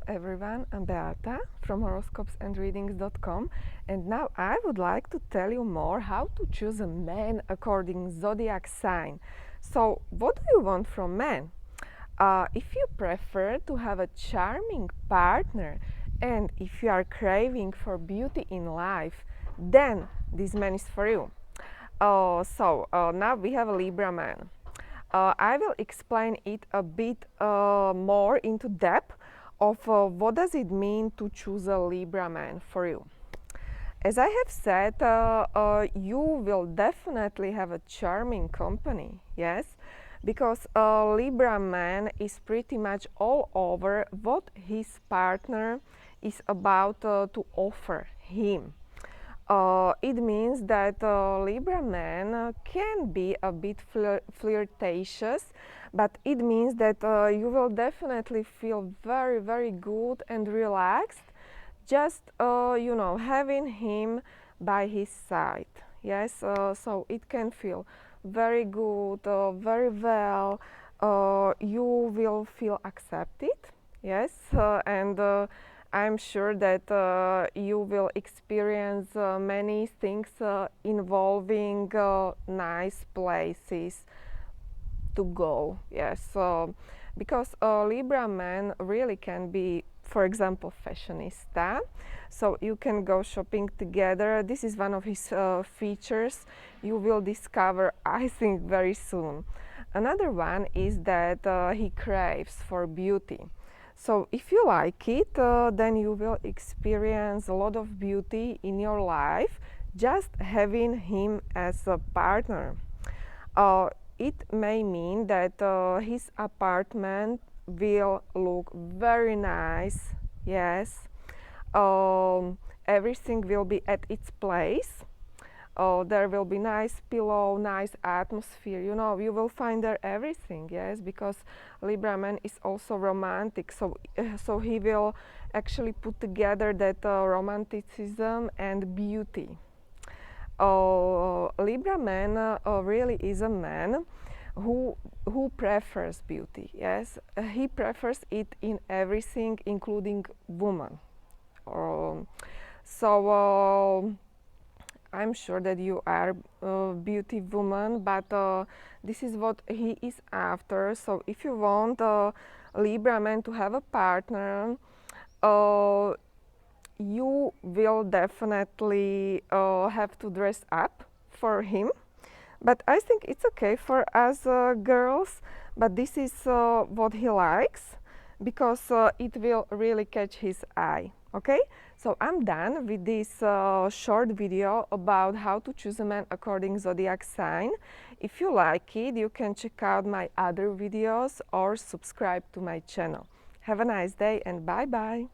everyone, I'm Beata from horoscopesandreadings.com, and now I would like to tell you more how to choose a man according zodiac sign. So what do you want from man? If you prefer to have a charming partner and if you are craving for beauty in life, then this man is for you. Now we have a Libra man. I will explain it a bit more into depth of what does it mean to choose a Libra man for you. As I have said, you will definitely have a charming company, yes, because a Libra man is pretty much all over what his partner is about to offer him. It means that Libra man can be a bit flirtatious, but it means that you will definitely feel very, very good and relaxed just, having him by his side. Yes, so it can feel very good, very well. You will feel accepted. Yes, and I'm sure that you will experience many things involving nice places to go. Yes, because Libra man really can be, for example, fashionista. So you can go shopping together. This is one of his features you will discover, I think, very soon. Another one is that he craves for beauty. So if you like it, then you will experience a lot of beauty in your life just having him as a partner. It may mean that his apartment will look very nice, yes. Everything will be at its place. There will be nice pillow, nice atmosphere. You know, you will find there everything, yes, because Libra man is also romantic. So he will actually put together that romanticism and beauty. Libra man really is a man who prefers beauty. Yes, he prefers it in everything, including woman. So. I'm sure that you are a beauty woman, but this is what he is after. So if you want a Libra man to have a partner, you will definitely have to dress up for him. But I think it's okay for us girls, but this is what he likes, because it will really catch his eye. Okay, so I'm done with this short video about how to choose a man according zodiac sign. If you like it, you can check out my other videos or subscribe to my channel. Have a nice day and bye bye.